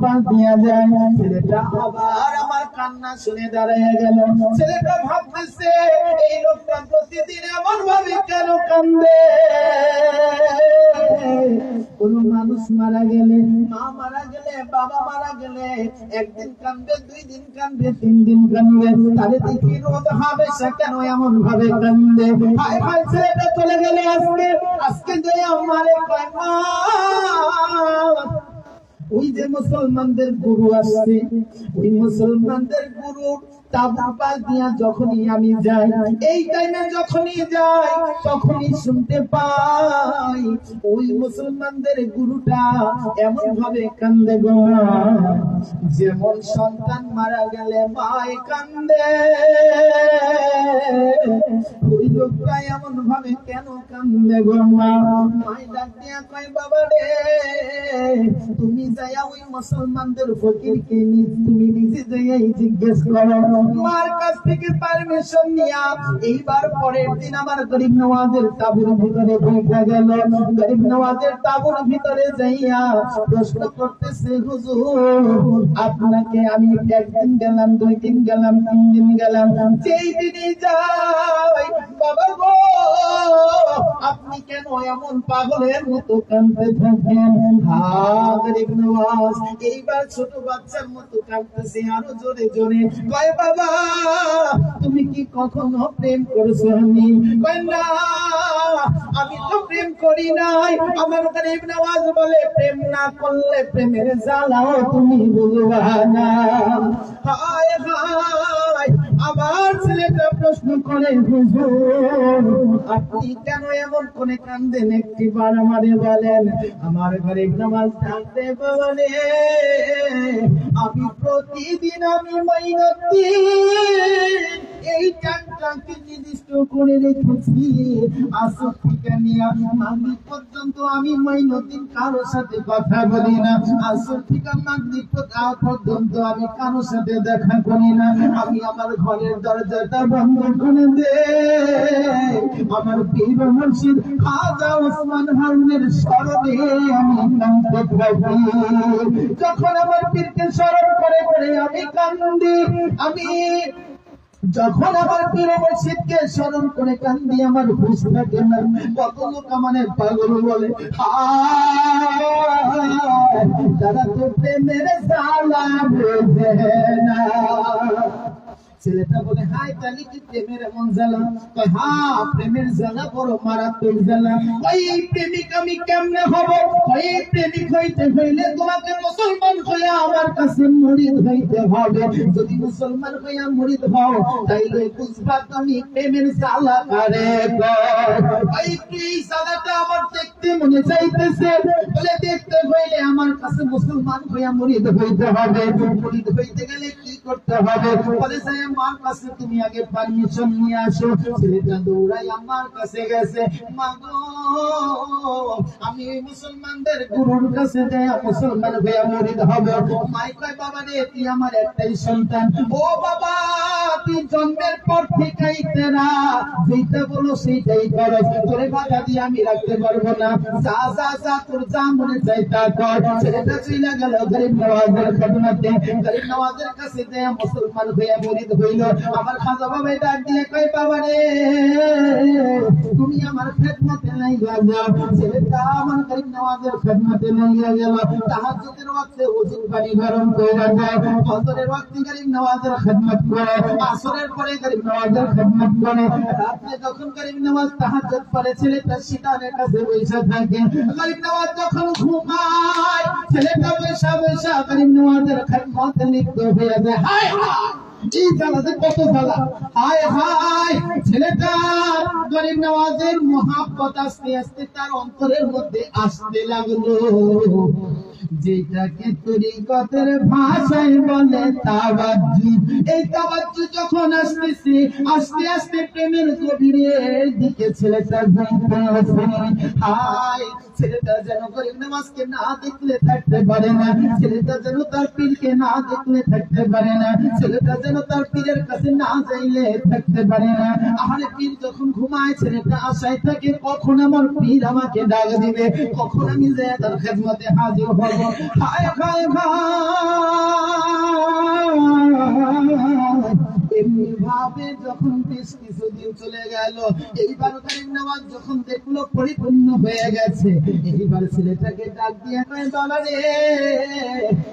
পাশ দিয়া যায়। ছেলেটা আবার আমার কান্না শুনে দাঁড়িয়ে গেল। ছেলেটা ভাবতেছে এই লোকটা প্রতিদিন এমন ভাবে কেন কান্দে? কোন মানুষ মারা গেলে, মা মারা গেলে, বাবা মারা গেলে একদিন কান্দবে, 2 দিন কান্দবে, 3 দিন কান্দবে, তাহলে দেখি রোজ হবে সে কেন এমন ভাবে কান্দে? হায় হায়, ছেলেটা চলে গেলে আজকে যে আমারে কয় মা, ওই যে মুসলমানদের গুরু আসছে, ওই মুসলমানদের গুরু তাবু পাশ দিয়া যখনই আমি যাই, এই টাইমে যখনই যাই তখনই শুনতে পাই ওই মুসলমানদের গুরুটা এমন ভাবে কান্দে গো, যেমন সন্তান মারা গেলে মায় কান্দে, ওই লোকটা এমন ভাবে কেন কান্দে গো? মায় ডাক দিয়া কয় বাবা রে, তুমি যাইয়া ওই মুসলমানদের ফকিরকে তুমি নিজে যাইয়াই জিজ্ঞেস করো। মার কাছ থেকে পারমিশন নিয়া এইবার পরের দিন আমার গরিব নওয়াজের তাঁবুর ভিতরে ঢুকে গেল। গরিব নওয়াজের তাঁবুর ভিতরে যাইয়া প্রশ্ন করতেছে, হুজুর আপনাকে আমি একদিন গেলাম, 2 দিন গেলাম, 3 দিন গেলাম, যেই দিনই যাই বাবা গো আপনি কেন এমন পাগলের মতো কাঁদতে থাকেন? গরিব নওয়াজ এইবার ছোট বাচ্চার মতো কাঁদতেছে আরো জোরে জোরে, কয় বাবা তুমি কি কখনো প্রেম করেছো? আমি কয় না, আমি তো প্রেম করি নাই। আমার গরিব নওয়াজ বলে, প্রেম না করলে প্রেমের জ্বালাও তুমি বুঝবা না। হায় হায়, আবার ছেলেটা প্রশ্ন করে, হুজুর আপনি কেন এমন করে কান্দেন একটিবার আমারে বলেন? আমার গরিব নওয়াজ ডাকতে বলে, আমি প্রতিদিন আমি মাইনতি এই টানটাকে নির্দিষ্ট করে রেখেছি, আসর থেকে নিয়ে মাগরিব পর্যন্ত আমি মাইনতির কারোর সাথে কথা বলি না, আসর থেকে মাগরিব পর্যন্ত আমি কারোর সাথে দেখা করি না, আমি আমার ঘরের দরজাটা বন্ধ করে দে, আমার পীর মুর্শিদ খাজা ওসমান হারুনের স্মরণে আমি কাঁদতে থাকি। যখন আমার পীরকে স্মরণ করে করে আমি কান্দি, আমি যখন আমার পীর মুর্শিদকে স্মরণ করে কান্দি, আমার হুঁশ থাকে না। কত লোক আমাদের পাগল বলে, তারা তো প্রেমের জ্বালা বোঝে না। ছেলেটা বলে, হাই তাহলে কি প্রেমের এমন জ্বালা? হ্যাঁ, প্রেমের জ্বালা বড় মারাত্মক জ্বালা। ওই প্রেমিক আমি কেমনে হব? ওই প্রেমিক হইতে হইলে তোমাকে মুসলমান হইয়া আমার কাছে মুরিদ হইতে হবে। যদি মুসলমান হইয়া মুরিদ হও তাইলে বুঝবা তুমি প্রেমের জ্বালা কারে কর। ওই কি জ্বালাটা আমার দেখতে মনে চাইতেছে, বলে দেখতে হইলে আমার কাছে মুসলমান হইয়া মুরিদ হইতে হবে। মুরিদ হইতে গেলে কি করতে হবে? বলে আমার কাছে তুমি আগে পারমিশন নিয়ে আসো। ছেলেটা দৌড়াই আমার কাছে গেছে, মাগো আমি মুসলমানদের গুরুর কাছে যাই মুসলমান হইয়া মুরিদ হব। মাই কয়, বাবা রে তুই আমার একটাই সন্তান, ও বাবা তুই জন্মের পর থেকেই তেরা যেটা বলো সেইটাই করো, তোরে বাধা দিয়ে আমি রাখতে পারবো না, যা যা যা তোর যা মনে চাই তা কর। ছেলেটা চলে গেল গরিব নওয়াজের খেদমতে। গরিব নওয়াজের কাছে যায় মুসলমান হইয়া মুরিদ হইল। আমার খাজা বাবা ডাক দিয়ে কয়, বাবা রে তুমি আমার খেদমতে লাইগা যাও। ছেলেটা আমার গরিব নওয়াজের খেদমতে লাইগা গেল। তাহাজ্জুদের ওয়াক্তে ওযু পানি গরম কইরা দেয়, ফজরের ওয়াক্তে গরিব নওয়াজের খেদমত করে, আসরের পরে গরিব নওয়াজের খেদমত করে, রাতে যখন গরিব নওয়াজ তাহাজ্জুদ পড়ে ছেলেটা শীতানের কাছে বসে থাকে। গরিব নওয়াজ যখন ঘুমায় ছেলেটা বসে বসে গরিব নওয়াজের খেদমতে লিপ্ত হয়ে যায়। হায় হায়, এই জ্বালাতে কত জ্বালা! হায় হায়, ছেলেটা গরিব নওয়াজের মহাব্বত আস্তে আস্তে তার অন্তরের মধ্যে আসতে লাগলো, যেটাকে তরিকতের ভাষায় বলে তাওয়াজ্জু। এই তাওয়াজ্জু যখন আসতেছে আস্তে আস্তে প্রেমের গভীরের দিকে ছেলেটা যাইতেছে। হায়, ছেলেটা যেন গরিব নওয়াজকে না দেখলে থাকতে পারে না, ছেলেটা যেন তার পীরকে না দেখলে থাকতে পারে না, ছেলেটা যেন তার পীরের কাছে না যাইলে থাকতে পারে না। আরে পীর যখন ঘুমায় ছেলেটা আশায় থাকে কখন আমার পীর আমাকে ডাক দিবে, কখন আমি যে তার খেদমতে হাজির হব। হায় হায় হায়, ভাবে যখন বেশ কিছুদিন চলে গেল, এইবার গরিব নওয়াজ যখন দেখলো পরিপূর্ণ হয়ে গেছে, এইবার ছেলেটাকে ডাক দিয়ে কয়, বাবা রে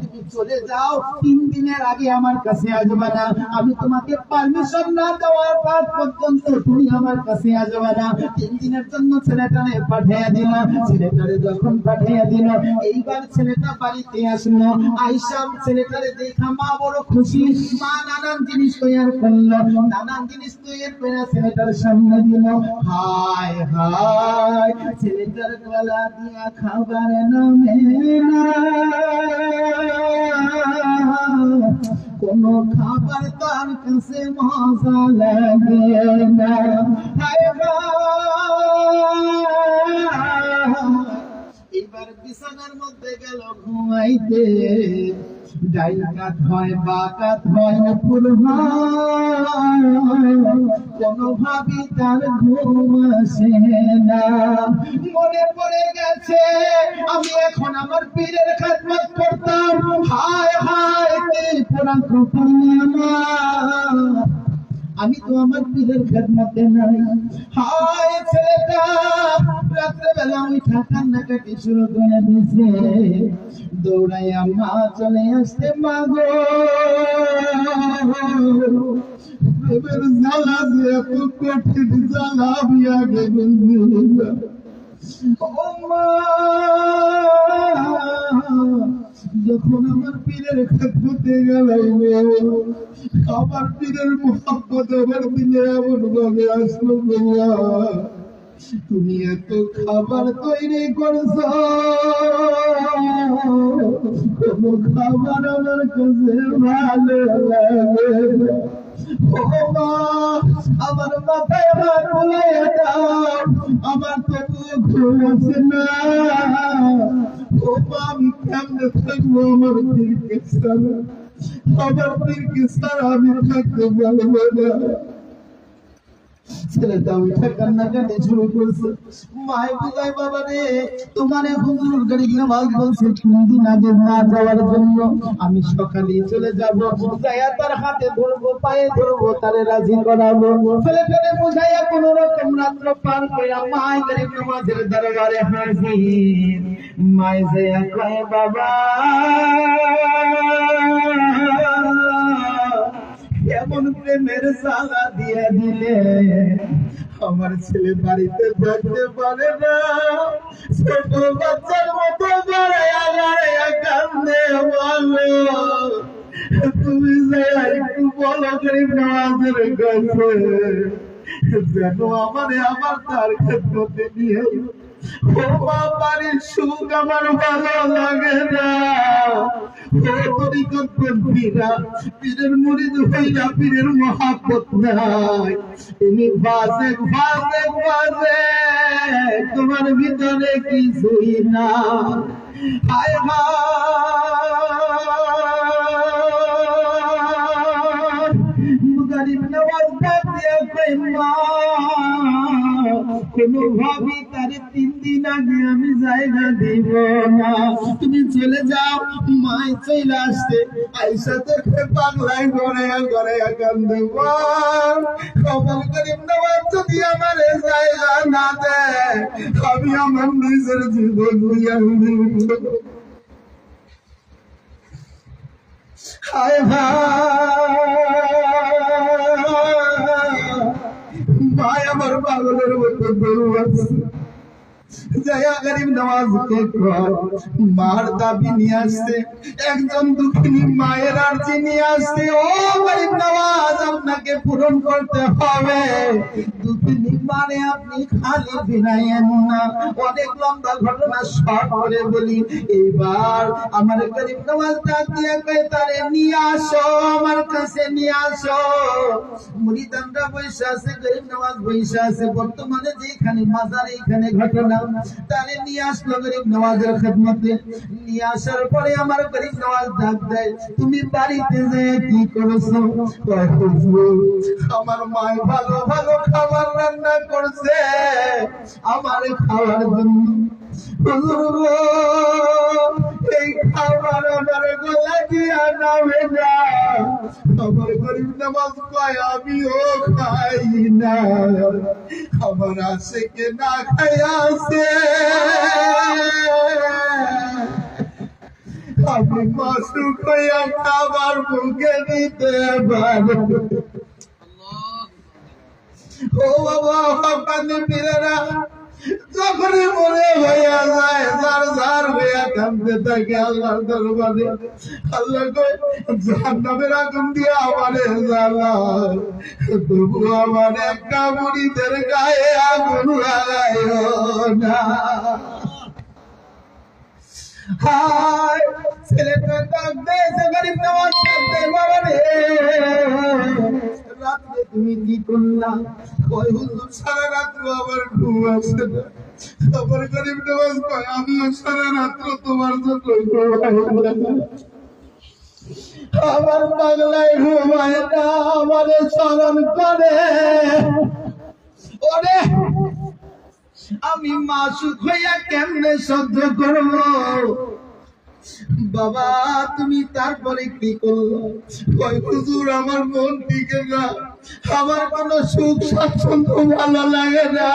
তুমি চলে যাও, 3 দিনের আগে আমার কাছে আসবে না, আমি তোমাকে পারমিশন না দেওয়ার আগ পর্যন্ত তুমি আমার কাছে আসবে না। 3 দিনের জন্য ছেলেটারে পাঠিয়ে দিল। ছেলেটারে যখন পাঠিয়ে দিল, এইবার ছেলেটা বাড়িতে আসলো। আয়েশা ছেলেটারে দেখা মা বড় খুশি, মা নানান জিনিস তৈরি করলো, নানান জিনিস তৈরি করে ছেলেটার সামনে দিল। হায় হায়, ছেলেটার গলা দিয়া খাবার নামে না, কোন খাবার তার কাছে মজা লাগে না। হায় এবার বিছানার মধ্যে গেল ঘুমাইতে, ডাইন কাত হয় বা কাত হয় ফুল কোনোভাবে তার ঘুম আসে না। মনে পড়ে গেছে আমি এখন আমার পীরের খেদমত করতাম, হায় হায় কি পুরা কপাল, আমি তো আমার পীরের খেদমতে নাই। হায় ছেলেটা রাত্রেবেলা উঠা কান্নাকাটি শুরু করে দিয়েছে। দৌড়াইয়া মা চলে আসতে, মা গো প্রেমের জ্বালা যে এত কঠিন জ্বালা আমি আগে বুঝলাম না। ও মা, যখন আমার পীরের খেদমতে গেলাম, আমার পীরের মোহাম্মদ আমার দিলে এমন ভাবে আসলো, তুমি এত খাবার তৈরি করছ, কোনো খাবার আমার কাছে ভালো লাগে না। ও মা, আমার মাথায় হাত বুলাইয়া দাও, আমার তবুও ঘুম আসে না। ও মা, আমি কেমনে থাকবো আমার পীরকে ছাড়া, আমার পীরকে ছাড়া আমি থাকতে পারবো না। ছেলেটা উঠে কান্নাকাটি শুরু করছে। মায় বুঝাই, বাবা রে তোমার হুজুর গরিব নওয়াজ বলছে 3 দিন আগে না যাওয়ার জন্য, আমি সকালে চলে যাব, যাইয়া তার হাতে ধরবো, পায়ে ধরবো, তারে রাজি করাবো। ছেলেটারে বুঝাইয়া কোন রকম রাত্র পার কইরা মায় গরিব নওয়াজের দরবারে হাজির। মায় যাইয়া কয়, বাবা এমন প্রেমের জ্বালা দিয়ে দিলে আমার ছেলে বাড়িতে থাকতে পারে না, ছোট বাচ্চার মতো গড়াইয়া গড়াইয়া কান্দে। বলো তুমি যে একটু বলো গরিব নওয়াজের কাছে যেন আমারে আমার তার খেদমতে নিয়ে। ও মা, বাড়ির সুখ আমার ভালো লাগে না। পীরের মুরিদ হইয়া পীরের মহাব্বত নাই, তুমি বাজে বাজে বাজে, তোমার ভিতরে কিছুই না। হায় হায়, গরিব নওয়াজ দিয়ে মা কোনোভাবে তারে 3 দিন আগে আমি জায়গা দিব না, তুমি চলে যাও। মায় চলে আসতে, আয়েশা দেখে পাগলায় গড়াইয়া গড়াইয়া কান্দে। খবর গরিব নওয়াজ যদি আমার জায়গা না দেয়, আমি আমার নিজের জীবন দিয়া দিব। হায় ভাই, আমার পাগলের মতো গরু আছে, যাইয়া গরিব নওয়াজকে মার দাবি নিয়ে আসছে, একজন দুঃখিনী মায়ের আর্জি নিয়ে আসছে। ও গরিব নওয়াজ, আপনাকে পূরণ করতে হবে। দুঃখিনী মানে আপনি খালি ফিরাইয়েন না। অনেক লম্বা ঘটনা শর্ট করে বলি। এইবার আমার গরিব নওয়াজ ডাক দিয়ে কয়, তারে নিয়ে আসো, আমার কাছে নিয়ে আসো। মুরিদানরা বৈশা আছে, গরিব নওয়াজ বৈশা আছে। বর্তমানে যেখানে মাজার, এইখানে ঘটনা। তারে নিয়ে আসলো গরিব নওয়াজের খেদমতে। নিয়ে আসার পরে আমার গরিব নওয়াজ ডাক দেয়, তুমি বাড়িতে যে কি করেছো? আমার মায় ভালো ভালো খাবার রান্না করছে আমার খাওয়ার জন্য। এই খাবার আমার গলা দিয়া নামে না, আমার গরিব নামাজ কয় আমিও খাই না, আমার আছে কে না খাই আছে, আমি মাসুক হইয়া খাবার মুখে দিতে পারি। ও বাবা হকানি পীরেরা যখনই মনে হইয়া যায় যার যার হইয়া কাঁদতে থাকে আল্লাহর দরবারে, আল্লাহ কয় জাহান্নামের আগুন দিয়া আমারে জ্বালাও, তবু আমার একটা মুরিদের গায়ে আগুন লাগাইও না। হায় ছেলেটা কাঁদতে গরিব নামাজ কাঁদতে, বাবা রে রাত্রে তুমি কি করলা? কয় হুজুর সারা রাত্র আমার ঘুম আসে না। আমার গরিব নামাজ কয় আমিও সারা রাত্র তোমার জন্য ঘুমাই না, আমার পাগলায় ঘুমায় না, আমাদের স্মরণ করে। ওরে আমি মাসুক হইয়া কেমনে সহ্য করবো? বাবা তুমি তারপরে কি করলো? কয় হুজুর আমার মন টিকে না, আমার কোনো সুখ স্বাচ্ছন্দ্য ভালো লাগে না,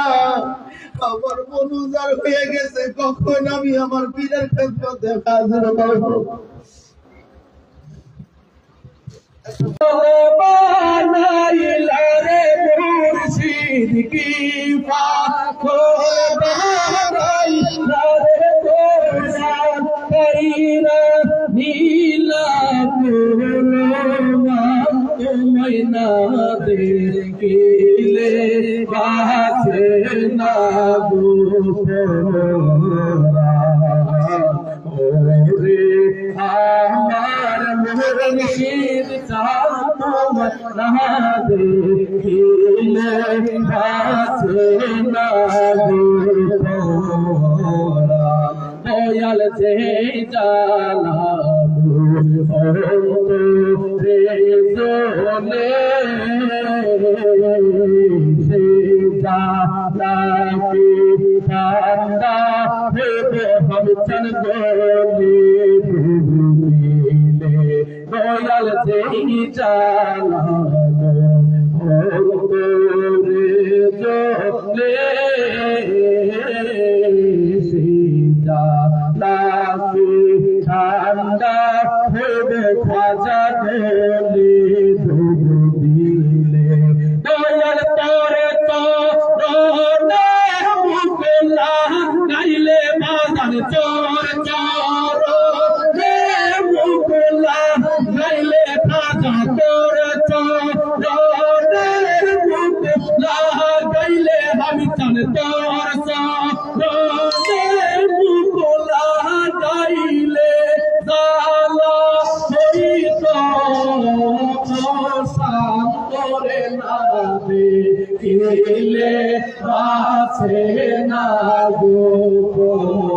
আমার মন উজাড় হয়ে গেছে, কখন আমি আমার পীরের খেদমতে হাজির হব? বানাইলারে মুর্শিদ কি পাখো বানাইলারে গোসান কইরা নীলা কুলমা ময়না দেখিলে বাসে না গোপরা ওরে আমার মুর্শিদ চাঁদ না দেখিলে বাসে না গোপরা দয়াল যে জানাবো রে জলে সে জানাবি ঠান্ডা হেবে হমচন গলি ভুলিলে দয়াল যে জানাবো রে জলে ঠান্ডা হেবে খাজা গলি দিলে দয়াল তোরে তো রোনে মুকলা গাইলে বাজান চোর চোর রে মুকলা গাইলে খাজা তোর চোর রে মুকলা গাইলে আমি চান তোর চোর রে মুকলা গাইলে জালা হইত শান্তরে না দেখিলে বাসে না গোরা